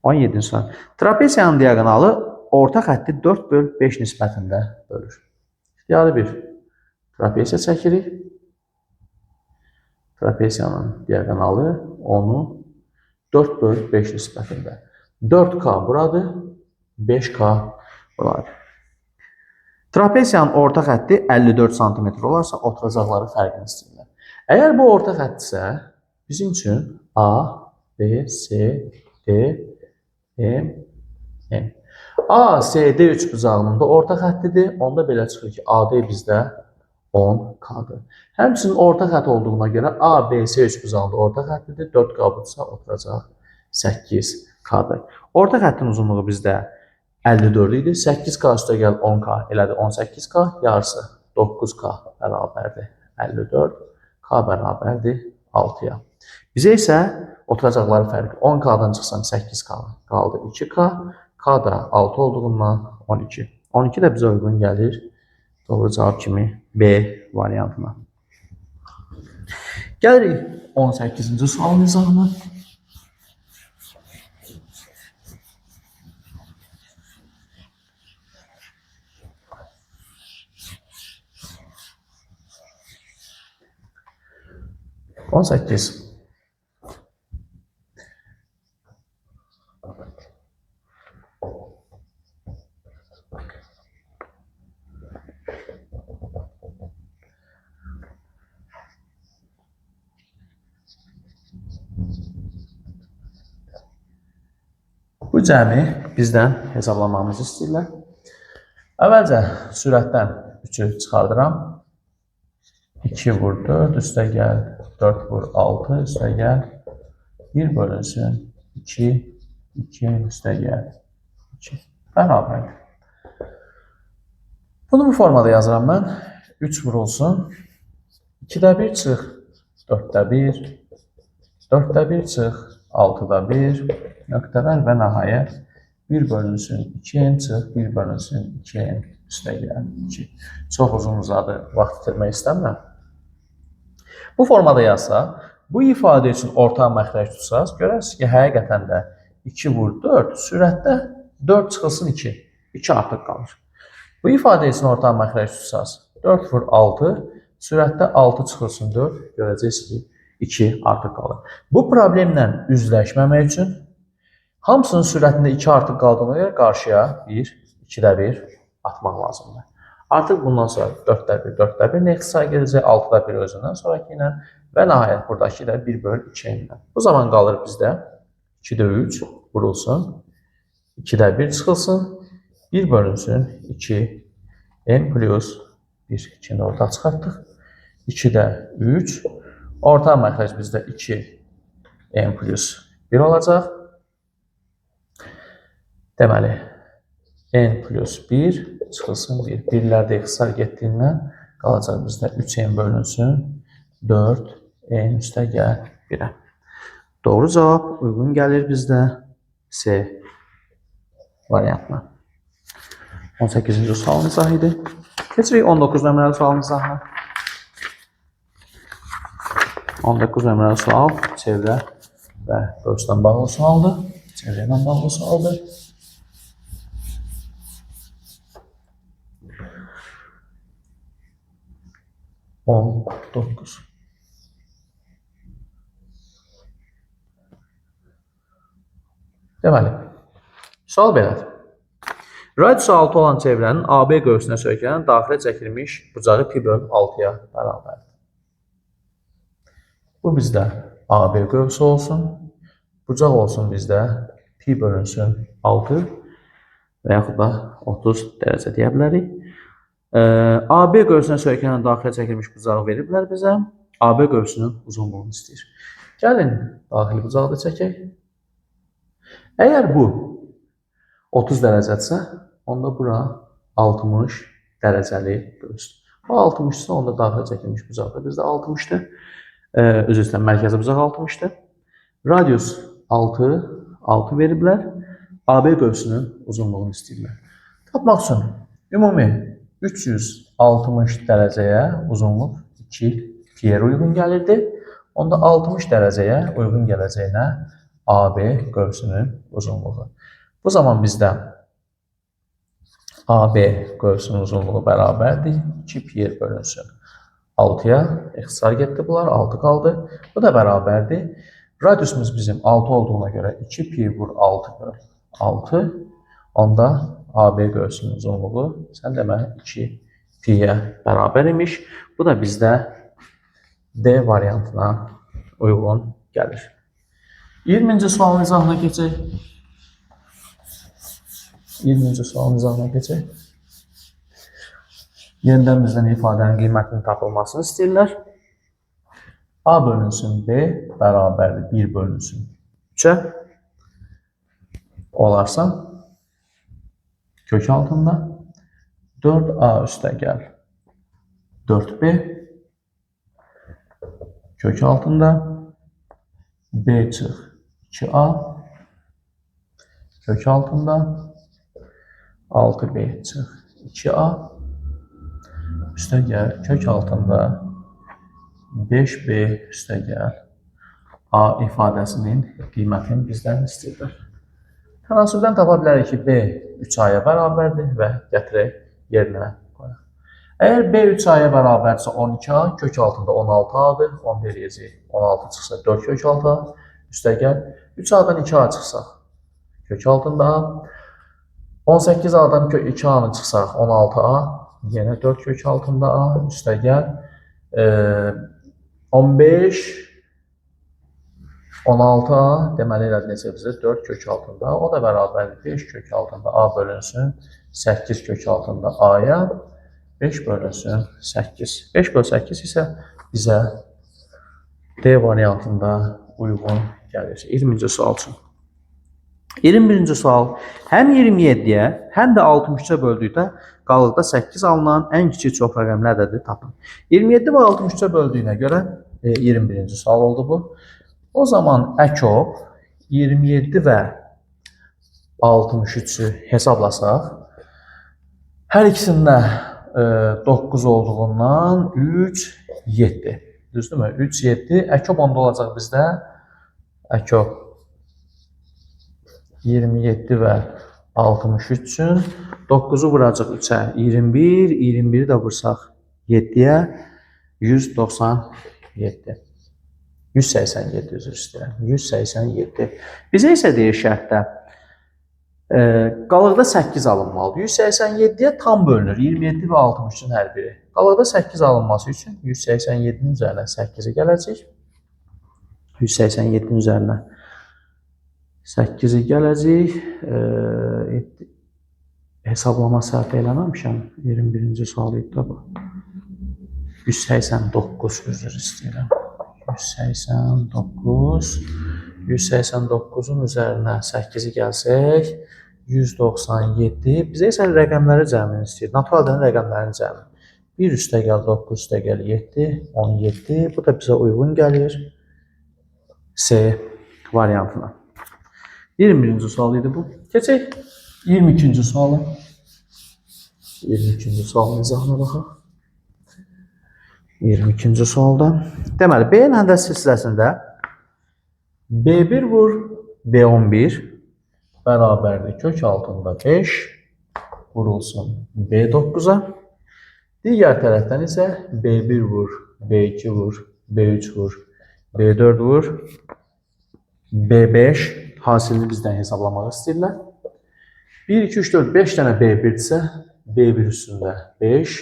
Speaker 1: 17-ci sual. Trapesiyanın diaqonalı orta xətti 4/5 nisbətində bölür. İxtiyari bir trapesiya çəkirik. Trapesiyanın diaqonalı onu 4/5 nisbətində. 4K buradır, 5K buradır. Trapesiyanın orta xətti 54 cm olarsa oturacaqları fərqini istəyirlər. Əgər bu orta xətdirsə, bizim üçün A, B, C, D, E, n. ASD3 buzağının da orta xəttidir. Onda belə çıxır ki, AD bizdə 10K-dır. Həmçinin orta xətt olduğuna görə ABC3 buzağında orta xəttidir. 4K budursa oturacaq 8K-dır. Orta xəttin uzunluğu bizdə 54 idi. 8K üstə gəl 10K elədi 18K. Yarısı 9K bərabərdir 54. K bərabərdir 6-ya. Bizə isə oturacaqları fərqi 10K-dan çıxsam 8K qaldı 2K. K da 6 olduğundan 12. 12 də bizə uyğun gəlir. Doğru cavab kimi B variantına. Gəlirik 18-ci sualın izahına. On səkkiz. Bu cəmi bizdən hesablamamızı istəyirlər. Əvvəlcə sürətdən 3-ü çıxardıram. 2 vur 4, üstə gəl 4 vur 6, üstə gəl 1 bölünsün 2, 2 üstə gəl 2. Bərabərdir. Bunu bu formada yazıram mən. 3 vurulsun. 2-də 1 çıx, 4-də 1, 4-də 1 çıx, 6-da 1, nöqtələr və nəhayət 1 bölünsün 2n çıx, 1 bölünsün 2n üstə gəl 2. Çox uzun uzadı, vaxt itirmək istəmirəm. Bu formada yazsaq, bu ifadə üçün orta məxrəc tutsaq, görərsiniz ki, həqiqətən də 2 vur 4, sürətdə 4 çıxılsın 2, 2 artıq qalır. Bu ifadə üçün orta məxrəc tutsaq, 4 vur 6, sürətdə 6 çıxılsın 4, görəcəksiniz ki, 2 artıq qalır. Bu problemlə üzləşməmək üçün hamısının sürətində 2 artıq qaldığına görə qarşıya 1, 2-də 1 atmaq lazımdır. Artıq bundan sonra 4-də 1, 4-də 1 next say gedəcək, 6-da 1 özündən sonraki ilə və nəhayət buradakı da 1 böl 2 ilə. Bu zaman qalır bizdə 2-də 3 vurulsun, 2-də 1 çıxılsın, 1 bölünsün 2, n plus 1, 2-ni orta çıxartdıq, 2-də 3, orta məxrəc bizdə 2, n plus 1 olacaq. Deməli, n plus 1 çıxılsın 1. Birlərdə ixtisar getdiyindən qalacaq bizdə 3n bölünsün 4, n üstə gəl 1-ə. Doğru cavab uyğun gəlir bizdə C variantına. 18-ci sualın izahı idi. Keçirik 19 nömrəli sualın izahına. 19 nömrəli sual çevrə və görsdən bağlı sualdır. Çevrə ilə bağlı sualdır. On 9. Deməli, sual belədir. Radiusu 6 olan çevrənin AB qövsünə söykənən daxilə çəkilmiş bucağı pi bölü 6-ya bərabərdir. Bu bizdə AB qövsü olsun, bucaq olsun bizdə pi bölünsün 6 və yaxud da 30 dərəcə deyə bilərik. AB qövsünə söykənən daxilə çəkilmiş bucağı veriblər bizə. AB qövsünün uzunluğunu istəyir. Gəlin, daxili bucağı da çəkək. Əgər bu 30 dərəcədirsə, onda bura 60 dərəcəli qövsdür. Bu 60-dırsa, onda daxilə çəkilmiş bucaq da bizdə 60-dır. Özür istəyirəm, mərkəzi bucaq 60-dır. Radius 6 veriblər. AB qövsünün uzunluğunu istəyirlər. Tapmaq üçün ümumi 360 dərəcəyə uzunluq 2 pi-yə uyğun gəlirdi. Onda 60 dərəcəyə uyğun gələcəyinə AB qövsünün uzunluğu. Bu zaman bizdə AB qövsünün uzunluğu bərabərdir. 2 pi bölünsün 6-ya. İxtisar getdi bunlar, 6 qaldı. Bu da bərabərdir. Radiusumuz bizim 6 olduğuna görə 2 pi vur 6 böl 6. Onda AB qövsünün uzunluğu sən deməli 2 pi-yə bərabər imiş. Bu da bizdə D variantına uyğun gəlir. 20-ci sualın izahına keçək. 20-ci sualın izahına keçək. Yenidən bizdən ifadənin qiymətinin tapılmasını istəyirlər. A bölünsün B bərabərdir 1 bölünsün 3-ə olarsa kök altında 4A üstəgəl 4B kök altında B çıx 2A kök altında 6B çıx 2A üstəgəl kök altında 5B üstəgəl A ifadəsinin qiymətini bizdən istəyirlər. Tənasübdən tapa bilərik ki, B 3A-ya bərabərdir və gətirək yerinə qoyaq. Əgər B 3A-ya bərabərdirsə 12A, kök altında 16A-dır. 10 eləyəcək. 16 çıxsa 4 kök 6A, üstəgəl 3A-dan 2A çıxsa kök altında A. 18A-dan 2A-nı çıxsaq 16A, yenə 4 kök altında A, üstəgəl 15 16A deməli elədi necə bizə 4 kök altında, o da bərabərdir 5 kök altında A bölünsün 8 kök altında A-ya 5 bölünsün 8. 5 bölü 8 isə bizə D variantında uyğun gəlir. 20-ci sual üçün. 21-ci sual. Həm 27-yə, həm də 63-ə böldükdə qalıqda 8 alınan ən kiçik çox rəqəmli ədədi tapın. 27 və 63-ə böldüyünə görə 21-ci sual oldu bu. O zaman əkov 27 və 63-ü hesablasaq, hər ikisində 9 olduğundan 3, 7. Düzdürmü? 3, 7. Əkov onda olacaq bizdə. Əkov 27 və 63 üçün 9-u vuracaq 3-ə 21, 21-i də vursaq 7-yə 197. 187 üzr istəyirəm. 187. Bizə isə deyir şərtdə qalıqda 8 alınmalıdır. 187-yə tam bölünür. 27 və 63-ün hər biri. Qalıqda 8 alınması üçün 187-nin üzərinə 8-i gələcək. 187-nin üzərinə 8-i gələcək. Hesablama səhv eləməmişəm. 21-ci sual idi bu. 189 üzr istəyirəm. 189-un üzərinə 8-i gəlsək 197. Bizə isə rəqəmləri cəmini istəyir. Natural ədədin rəqəmlərinin cəmi. 1 üstəgəl 9 üstəgəl 7, 17. Bu da bizə uyğun gəlir C variantına. 21-ci sual idi bu. Keçək 22-ci suala. 22-ci sualın izahına baxaq. 22-ci sualda. Deməli, B-nin həndəs silsiləsində B1 vur B11 bərabərdir kök altında 5 vurulsun B9-a. Digər tərəfdən isə B1 vur, B2 vur, B3 vur, B4 vur, B5 hasilini bizdən hesablamaq istəyirlər. 1, 2, 3, 4, 5 dənə B1 isə B1 üstündə 5,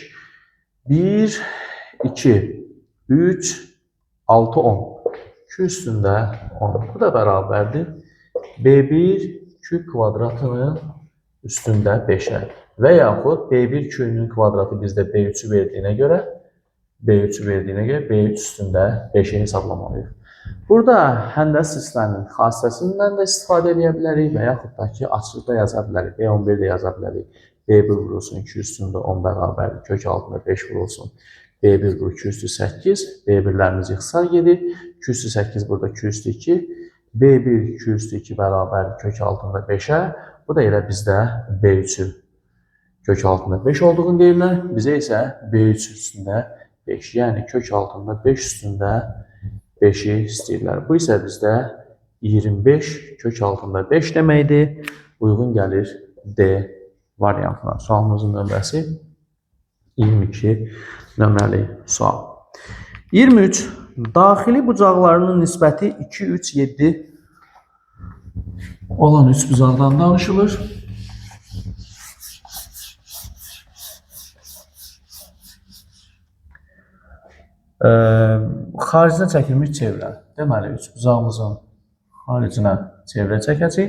Speaker 1: 1, 2, 3, 6, 10. 2 üstündə 10. Bu da bərabərdir. B1 kük kvadratının üstündə 5-ə. Və yaxud B1 küyünün kvadratı bizdə B3-ü verdiyinə görə B3 üstündə 5-i hesablamalıyıq. Burada həndəs silsilənin xassəsindən də istifadə edə bilərik və yaxud da ki, açıqda yaza bilərik. B11 də yaza bilərik. B1 vurulsun 2 üstündə 10 bərabərdir. Kök altında 5 vurulsun. B1 vur 2 üstü 8. B1'lərimiz ixtisar gedir. 2 üstü 8 burada 2 üstü 2. B1 2 üstü 2 bərabərdir. Kök altında 5-ə. Bu da elə bizdə B3'ü kök altında 5 olduğunu deyirlər. Bizə isə B3 üstündə 5. Yəni kök altında 5 üstündə 5'i istəyirlər. Bu isə bizdə 25 kök altında 5 deməkdir. Uyğun gəlir D variantına. Sualımızın nömrəsi 22 nömrəli sual. 23. Daxili bucaqlarının nisbəti 2, 3, 7 olan 3 bucaqdan danışılır. Xaricinə çəkilmiş çevrə. Deməli, 3 bucağımızın xaricinə çevrə çəkəcək.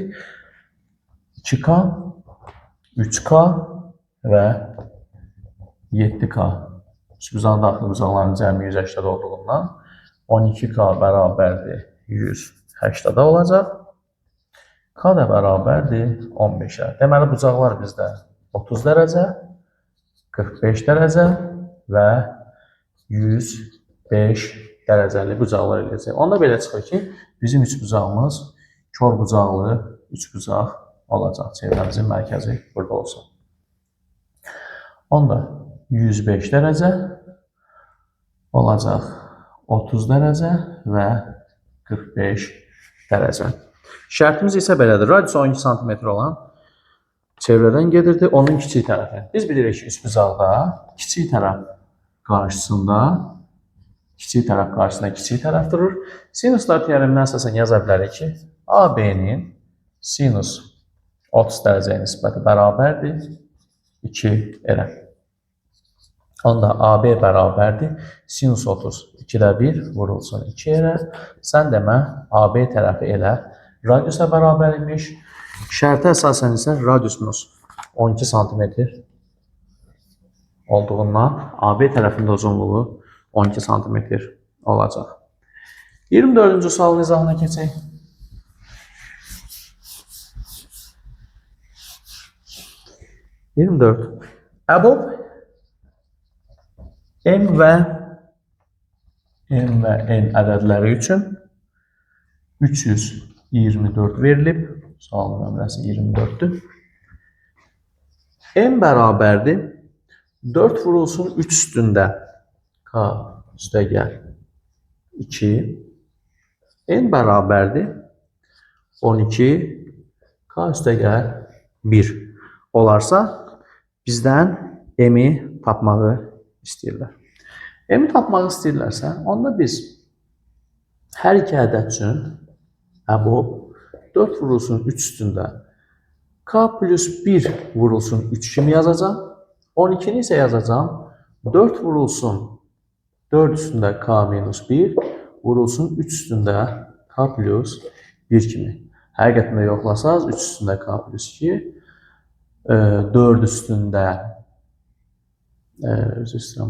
Speaker 1: 2K 3K və 7K. Üç-bucağın daxili bucaqların cəmi 180 olduğundan 12K bərabərdir 180 olacaq. K da bərabərdir 15-ə. Deməli, bucaqlar bizdə 30 dərəcə, 45 dərəcə və 105 dərəcəli bucaqlar eləyəcək. Onda belə çıxır ki, bizim üç bucağımız kör bucaqlı üç bucaq olacaq. Çevrəmizin mərkəzi burada olsun. Onda 105 dərəcə olacaq 30 dərəcə və 45 dərəcə. Şərtimiz isə belədir. Radius 12 cm olan çevrədən gedirdi, onun kiçik tərəfi. Biz bilirik ki, üçbucaqda kiçik tərəf qarşısında kiçik tərəf durur. Sinuslar teoremindən əsasən yaza bilərik ki, AB-nin sinus 30 dərəcəyə nisbəti bərabərdir 2-ə. Onda AB bərabərdir sinus 30 2-də 1 vurulsun 2-ə. Sən demə AB tərəfi elə radiusa bərabər imiş. Şərtə əsasən isə radiusumuz 12 cm olduğundan AB tərəfində uzunluğu 12 cm olacaq. 24-cü sualın izahına keçək. Əbob M və N ədədləri üçün 324 verilib. Sualın nömrəsi 24-dür. M bərabərdir 4 vurulsun 3 üstündə K üstəgəl 2. N bərabərdir 12 K üstəgəl 1 olarsa bizdən M-i tapmağı istəyirlər. M-i tapmağı istəyirlərsə, onda biz hər iki ədəd üçün əbob 4 vurulsun 3 üstündə K plus 1 vurulsun 3 kimi yazacağım. 12-ni isə yazacağım 4 vurulsun 4 üstündə K minus 1 vurulsun 3 üstündə K plus 1 kimi. Həqiqətində yoxlasaz 3 üstündə K plus 2 4 üstündə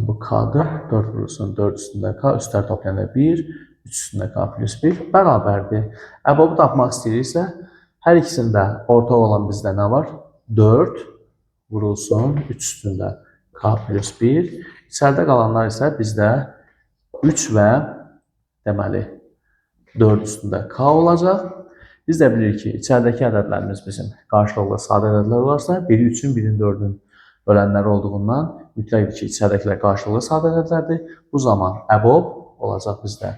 Speaker 1: bu K'dır. 4 vurulsun 4 üstündə K üstlər toplayanda 1 3 üstündə K plus 1 bərabərdir. Əbobu tapmaq istəyiriksə hər ikisində ortaq olan bizdə nə var? 4 vurulsun 3 üstündə K plus 1. İçəridə qalanlar isə bizdə 3 və deməli 4 üstündə K olacaq. Biz də bilirik ki, içəridəki ədədlərimiz bizim qarşılıqlı sadə ədədlər olarsa, biri 3-ün, birinin 4-ün bölənləri olduğundan mütləqdir ki, içəridəkilər qarşılıqlı sadə ədədlərdir. Bu zaman əbob olacaq bizdə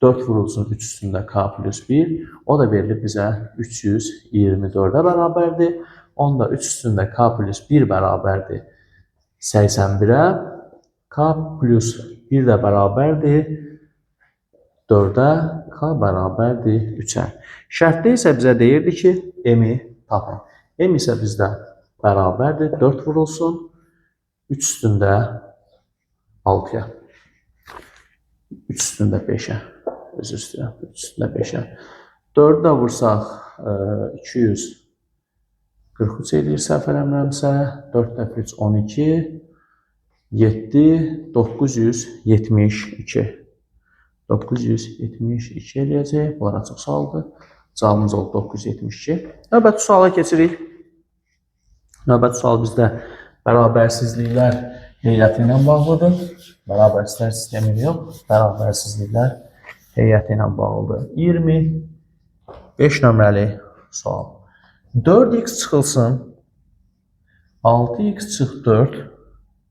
Speaker 1: 4 vurulsun 3 üstündə K plus 1. O da verilib bizə 324-ə bərabərdir. Onda 3 üstündə K plus 1 bərabərdir 81-ə. K plus 1 də bərabərdir 4-ə. K bərabərdir 3-ə. Şərtdə isə bizə deyirdi ki, M-i tapın. M isə bizdə bərabərdir 4 vurulsun 3 üstündə 6-ya. 3 üstündə 5-ə. Özür istəyirəm. 3 üstündə 5-ə. 4-ü də vursaq 243 eləyir səhv eləmirəmsə. 4 dəfə 3 12. 7 972. 972 eləyəcək. Bunlar açıq sualdır. Cavabımız oldu 972. Növbəti suala keçirik. Növbəti sual bizdə bərabərsizliklər heyəti ilə bağlıdır. Bərabərsizlər sistemi yox, bərabərsizliklər heyəti ilə bağlıdır. 25 nömrəli sual. 4x çıxılsın 6x çıx 4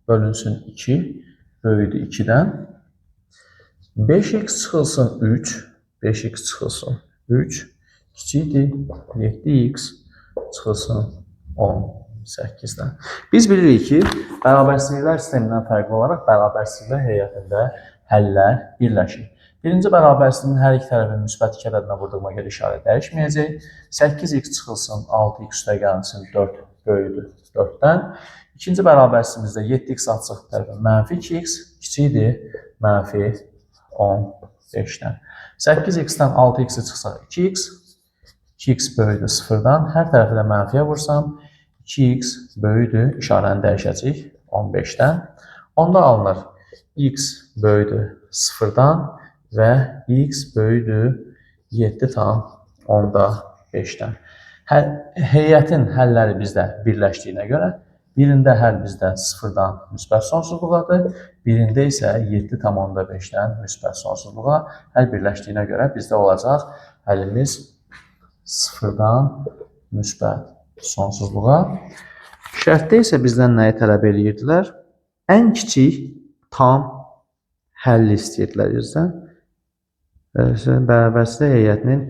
Speaker 1: bölünsün 2 böyüdü 2-dən. 5x çıxılsın 3 5x çıxılsın 3 kiçikdir 7x çıxılsın 18-dən. Biz bilirik ki, bərabərsizliklər sistemindən fərqli olaraq bərabərsizliklər heyətində həllər birləşir. Birinci bərabərsizliyin hər iki tərəfinin müsbət 2 ədədinə vurduğuma görə işarə dəyişməyəcək. 8x çıxılsın 6x üstə gəlsin 4 böyüdür 4-dən. İkinci bərabərsizimizdə 7x açıq tərəfə mənfi 2x kiçikdir mənfi 15-dən. 8x-dən 6x çıxsa 2x 2x böyüdür 0-dan. Hər tərəfi də mənfiyə vursam 2x böyüdür, işarəni dəyişəcək 15-dən. Onda alınır x böyüdür 0-dan və x böyüdür 7,5-dən. Heyətin həlləri bizdə birləşdiyinə görə, birində həll bizdə 0-dan müsbət sonsuzluğadır, birində isə 7,5-dən müsbət sonsuzluğa. Həll birləşdiyinə görə bizdə olacaq həlimiz 0-dan müsbət sonsuzluğa. Şərtdə isə bizdən nəyi tələb edirdilər? Ən kiçik tam həlli istəyirdilər bizdən. Bərabərçilik heyətinin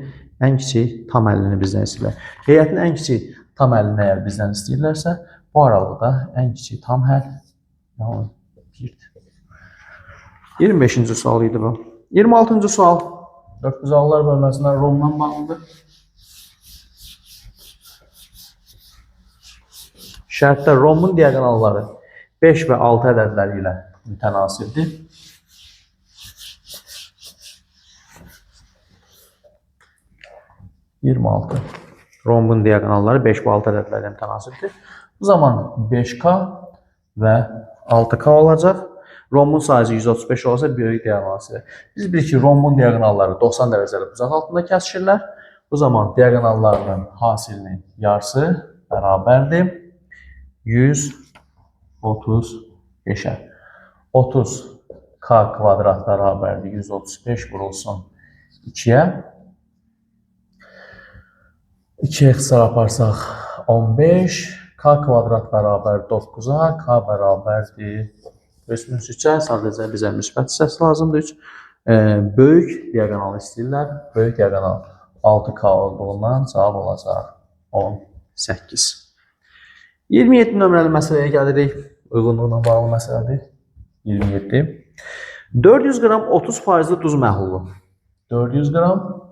Speaker 1: ən kiçik tam həllini bizdən istəyirlər. Heyətin ən kiçik tam həllini əgər bizdən istəyirlərsə, bu aralıqda ən kiçik tam həll 1'dir. 25-ci sual idi bu. 26-cı sual 9-allar bölməsindən romdan bağlıdır. Şərtdə romun diaqonalları 5 və 6 ədədləri ilə mütənasibdir. Rombun diaqonalları 5 və 6 ədədləri ilə mütənasibdir. Bu zaman 5K və 6K olacaq. Rombun sayısı 135 olsa böyük diaqonalları. Biz bilirik ki, rombun diaqonalları 90 dərəcəli bucaq altında kəsişirlər. Bu zaman diaqonallarının hasilinin yarısı bərabərdir 135'ə. 30K kvadrat bərabərdir 135 vurulsun 2'yə. 2'yə ixtisar aparsaq 15. K kvadrat bərabər 9'a. K bərabərdir. Resmin 3'ə. Sadəcə bizə müsbət hissəsi lazımdır. Böyük diaqonal istəyirlər. Böyük diaqonal 6K olduğundan cavab olacaq 18. 27 nömrəli məsələyə gəlirik. Uyğunluğuna bağlı məsələdir. 27. 400 qram 30% duz məhlulu. 400 qram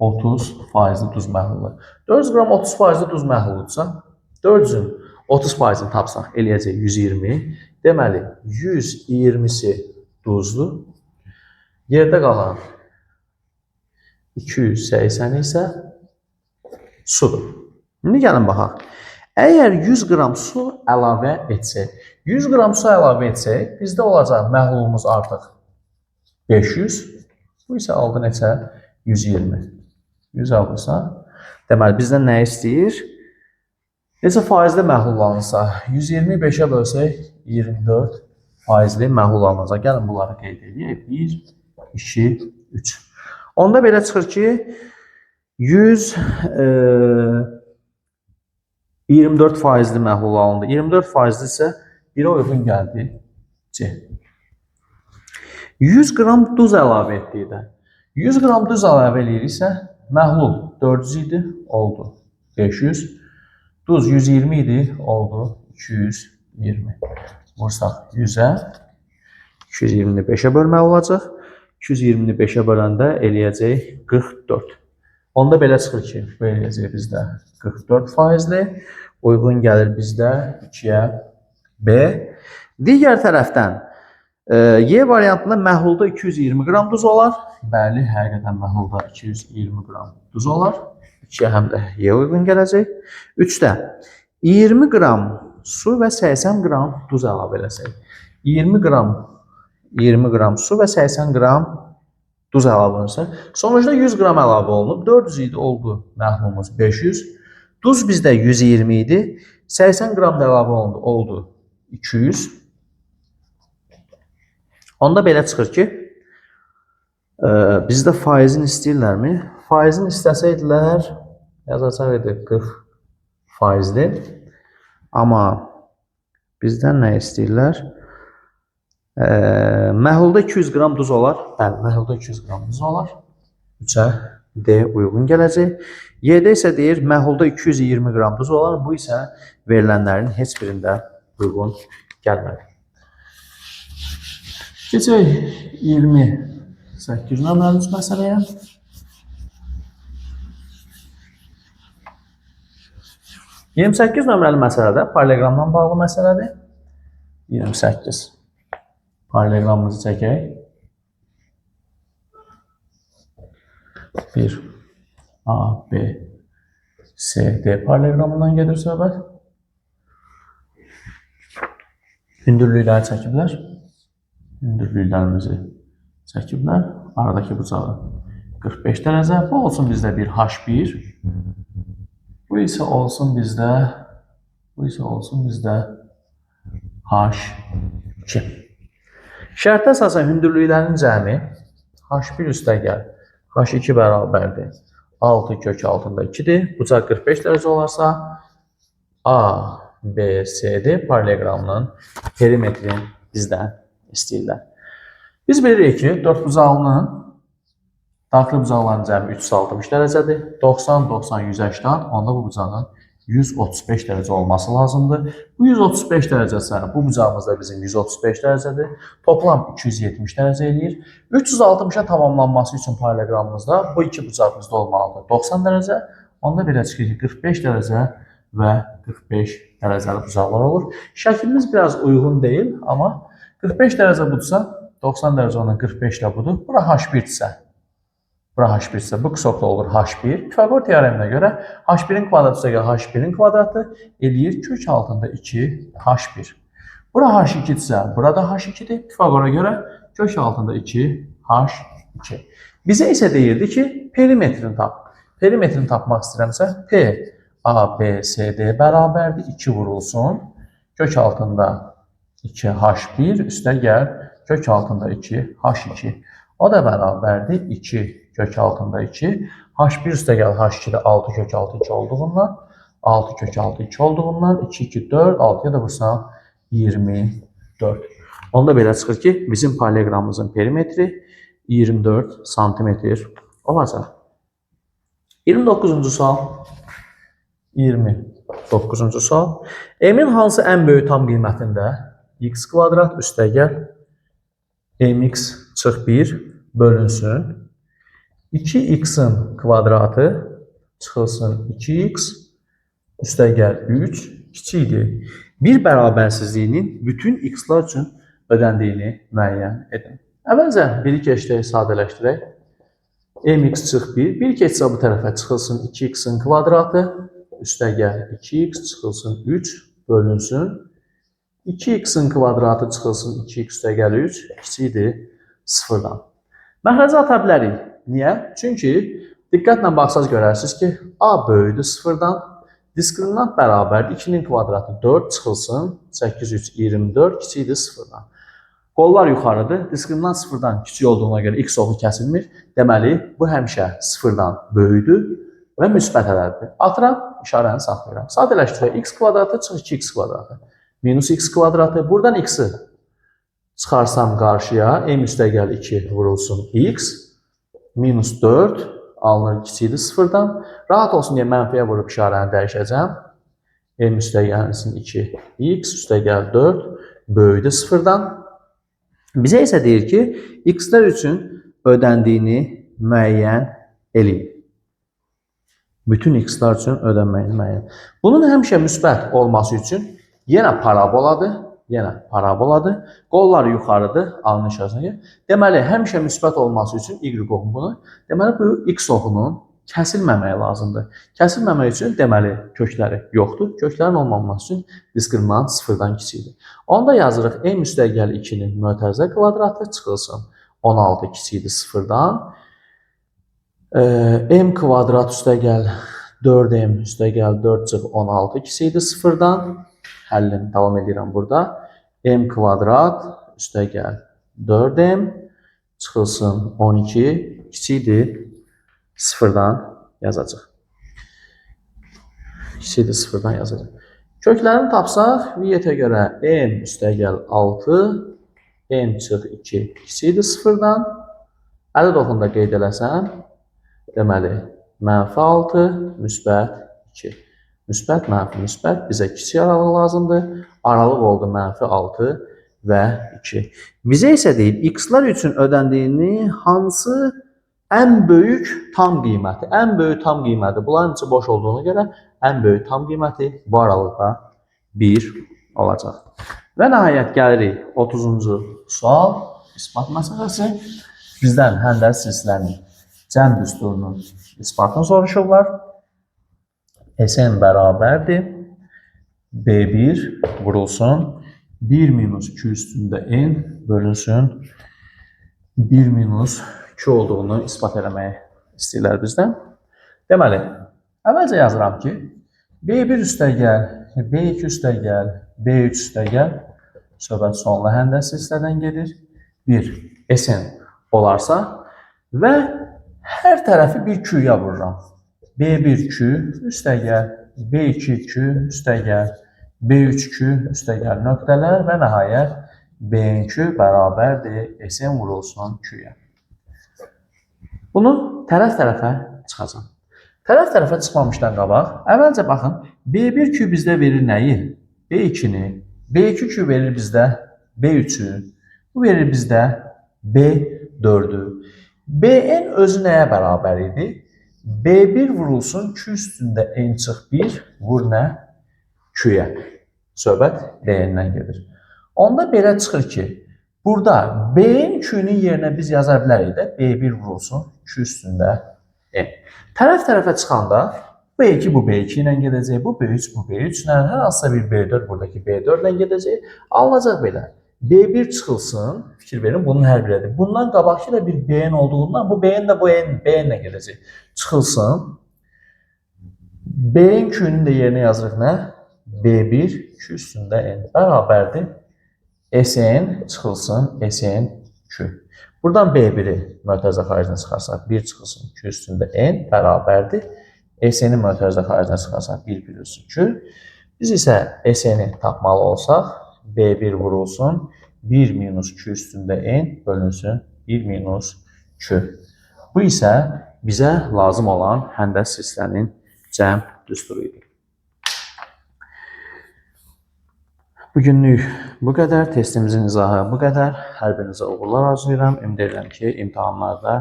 Speaker 1: 30% duz məhlulu. 400 qram 30% duz məhluludursa, 400-ün 30%-ni tapsaq eləyəcək 120. Deməli, 120'si duzdur. Yerdə qalan 280 isə sudur. İndi gəlin baxaq. Əgər 100 qram su əlavə etsək, 100 qram su əlavə etsək, bizdə olacaq məhlulumuz artıq 500. Bu isə aldı neçə? 120. 100 alırsa, deməli bizdən nə istəyir? Neçə faizli məhlullanırsa, 120 5'ə bölsək 24 faizli məhlullanacaq. Gəlin bunları qeyd edək. 1, 2, 3. Onda belə çıxır ki, 24 faizli məhlul alındı. 24 faizli isə 1'ə uyğun gəldi. C. 100 qram duz əlavə etdikdə. 100 qram duz əlavə eləyiriksə, məhlul 400 idi, oldu 500. Duz 120 idi, oldu 220. Vursaq 100'ə. 220'ni 5'ə bölmək olacaq. 220'ni 5'ə böləndə eləyəcək 44. Onda belə çıxır ki, bu eləyəcək bizdə 44 faizli. Uyğun gəlir bizdə 2'yə B. Digər tərəfdən Y variantında məhlulda 220 qram duz olar. Bəli, həqiqətən məhlulda 220 qram duz olar. 2'yə həm də Y uyğun gələcək. 3'də 20 qram su və 80 qram duz əlavə eləsək. 20 qram su və 80 qram duz əlavə olunsa. Sonuçda 100 qram əlavə olunub. 400 idi, oldu məhlulumuz 500. Duz bizdə 120 idi. 80 qram da əlavə olundu, oldu 200. Onda belə çıxır ki, bizdə faizini istəyirlərmi? Faizini istəsəydilər, yazacaq idi 40 faizli. Amma bizdən nə istəyirlər? Məhlulda 200 qram duz olar. Bəli, məhlulda 200 qram duz olar. 3'ə D uyğun gələcək. Y'də isə deyir, məhlulda 220 qram duz olar. Bu isə verilənlərin heç birində uyğun gəlmədi. Keçək 28 nömrəli məsələyə. 28 nömrəli məsələdə paralleqramdan bağlı məsələdir. 28. Paralleqramımızı çəkək. 1, A, B, C, D paralleqramından gedir söhbət. Hündürlükləri çəkiblər. Hündürlüklərimizi çəkiblər. Aradakı bucağı 45 dərəcə. Bu olsun bizdə bir H1. Bu isə olsun bizdə H2. Şərtə əsasən hündürlüklərin cəmi H1 üstəgəl H2 bərabərdir 6 kök altında 2-dir. Bucaq 45 dərəcə olarsa A, B, C, D paralleqramının perimetrini bizdən istəyirlər. Biz bilirik ki, 4 bucağlının daxili bucaqların cəmi 360 dərəcədir. 90, 90, 180, onda bu bucağın 135 dərəcə olması lazımdır. Bu 135 dərəcəsə, bu bucağımız da bizim 135 dərəcədir. Toplam 270 dərəcə eləyir. 360-a tamamlanması üçün paralleqramımızda bu iki bucağımızda olmalıdır. 90 dərəcə, onda belə çıxır ki, 45 dərəcə və 45 dərəcəli bucaqlar olur. Şəklimiz biraz uyğun deyil, amma 45 dərəcə budursa, 90 dərəcə onun 45 ilə budur. Bura H1-dirsə, bu qısa olur H1. Pifaqor teoreminə görə H1-in kvadratı üstəgəl H1-in kvadratı eləyir kök altında 2 H1. Bura H2-dirsə, burada H2-dir. Pifaqora görə kök altında 2 H2. Bizə isə deyirdi ki, perimetrini tap. Perimetrini tapmaq istəyirəmsə, P, A, B, C, D bərabərdir. 2 vurulsun. Kök altında 2 H1 üstəgəl kök altında 2 H2. O da bərabərdir 2 kök altında 2. H1 üstəgəl H2-də 6 kök altı 2 olduğundan 6 kök altı 2 olduğundan 2, 2, 4, 6-ya da vursam 24. Onda belə çıxır ki, bizim paralleqramımızın perimetri 24 santimetr olacaq. 29-cu sual. 29-cu sual. M-in hansı ən böyük tam qiymətində x kvadrat üstəgəl mx çıx 1 bölünsün 2x-in kvadratı çıxılsın 2x üstəgəl 3 kiçikdir. Bir bərabərsizliyinin bütün x-lar üçün ödəndiyini müəyyən edin. Əvvəlcə biri keçdirək, sadələşdirək. Mx çıx 1, bir keçsə bu tərəfə çıxılsın 2x-in kvadratı üstəgəl 2x çıxılsın 3 bölünsün 2x-in kvadratı çıxılsın 2x üstəgəl 3 kiçikdir 0-dan. Məxrəci ata bilərik. Niyə? Çünki diqqətlə baxsaz görərsiniz ki, A böyüdür 0-dan, diskriminant bərabərdir 2-nin kvadratı 4 çıxılsın 8, 3, 24 kiçikdir 0-dan. Qollar yuxarıdır, diskriminant 0-dan kiçik olduğuna görə x oxu kəsilmir. Deməli, bu həmişə 0-dan böyüdür və müsbət ədəddir. Atıram, işarəni saxlayıram. Sadələşdirək, x kvadratı çıx 2x kvadratı. Minus x kvadratı. Buradan x-i çıxarsam qarşıya, m üstəgəl 2 vurulsun x. Minus 4 alınır kiçikdir 0-dan. Rahat olsun deyə mənfiyə vurub işarəni dəyişəcəm. M üstəgəlsin 2 x üstəgəl 4 böyüdür 0-dan. Bizə isə deyir ki, x-lər üçün ödəndiyini müəyyən eləyin. Bütün x-lar üçün ödənməyini müəyyən. Bunun həmişə müsbət olması üçün yenə paraboladır. Qollar yuxarıdır, alın işarəsini. Deməli, həmişə müsbət olması üçün y oxunu, deməli, bu x oxunun kəsilməməyi lazımdır. Kəsilməmək üçün deməli, kökləri yoxdur. Köklərin olmaması üçün diskriminant 0-dan kiçikdir. Onda yazırıq, m üstəgəl 2-nin mötərizə kvadratı çıxılsın 16 kiçikdir 0-dan. M kvadrat üstəgəl 4m üstəgəl 4 çıx 16 kiçikdir 0-dan. Həllini davam edirəm burada. M kvadrat üstəgəl 4m çıxılsın 12 kiçikdir 0-dan yazacaq. Kiçikdir 0-dan yazacaq. Köklərini tapsaq, niyyətə görə m üstəgəl 6, m çıx 2 kiçikdir 0-dan. Ədəd oxunda qeyd eləsəm, deməli, mənfi 6, müsbət 2. Müsbət, mənfi, müsbət. Bizə kiçik aralıq lazımdır. Aralıq oldu mənfi 6 və 2. Bizə isə deyil, x-lar üçün ödəndiyini hansı ən böyük tam qiyməti? Ən böyük tam qiyməti. Bunların içi boş olduğuna görə ən böyük tam qiyməti bu aralıqda 1 olacaq. Və nəhayət gəlirik 30-cu sual. İspat məsələsi. Bizdən həndəl silsilənin cəm düsturunun isbatını soruşurlar. Sn bərabərdir. B1 vurulsun 1 minus 2 üstündə n bölünsün 1 minus 2 olduğunu ispat eləmək istəyirlər bizdən. Deməli, əvvəlcə yazıram ki, B1 üstəgəl, B2 üstəgəl, B3 üstəgəl söhbət sonlu həndəsi hissədən gedir. 1 Sn olarsa və hər tərəfi bir Q-ya vururam. B1 Q üstəgəl, B2 Q üstəgəl, B3 Q üstəgəl nöqtələr və nəhayət B2 bərabərdir Sn vurulsun Q-ya. Bunu tərəf-tərəfə çıxacam. Tərəf-tərəfə çıxmamışdan qabaq, əvvəlcə baxın, B1 Q bizdə verir nəyi? B2-ni, B2 Q verir bizdə B3-ü, bu verir bizdə B4-ü. Bn özü nəyə bərabər idi? B1 vurulsun Q üstündə n çıx 1 vur nə? Q-yə. Söhbət Bn-dən gedir. Onda belə çıxır ki, burada Bn Q-nün yerinə biz yaza bilərik də B1 vurulsun Q üstündə n. Tərəf-tərəfə çıxanda B2 bu B2 ilə gedəcək, bu B3 bu B3 ilə, hər hansısa bir B4 buradakı B4 ilə gedəcək. Alınacaq belə. B1 çıxılsın, fikir verin, bunun hər biridir. Bundan qabaqki də bir Bn olduğundan bu Bn də bu Bn ilə gedəcək. Çıxılsın. Bn Q-nün də yerinə yazırıq nə? B1 Q üstündə n bərabərdir. Sn çıxılsın, Sn Q. Buradan B1-i mötərizə xaricinə çıxarsaq 1 çıxılsın Q üstündə n bərabərdir. Sn-i mötərizə xaricinə çıxarsaq 1 bölünsün Q. Biz isə Sn-i tapmalı olsaq B1 vurulsun 1 minus Q üstündə n bölünsün 1 minus Q. Bu isə bizə lazım olan həndəs hissənin cəm düsturu idi. Bugünlük bu qədər, testimizin izahı bu qədər. Hər birinizə uğurlar arzulayıram. Ümid edirəm ki, imtahanlarda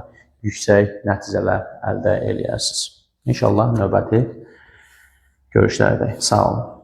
Speaker 1: yüksək nəticələr əldə eləyərsiniz. İnşallah növbəti görüşlərdə. Sağ olun.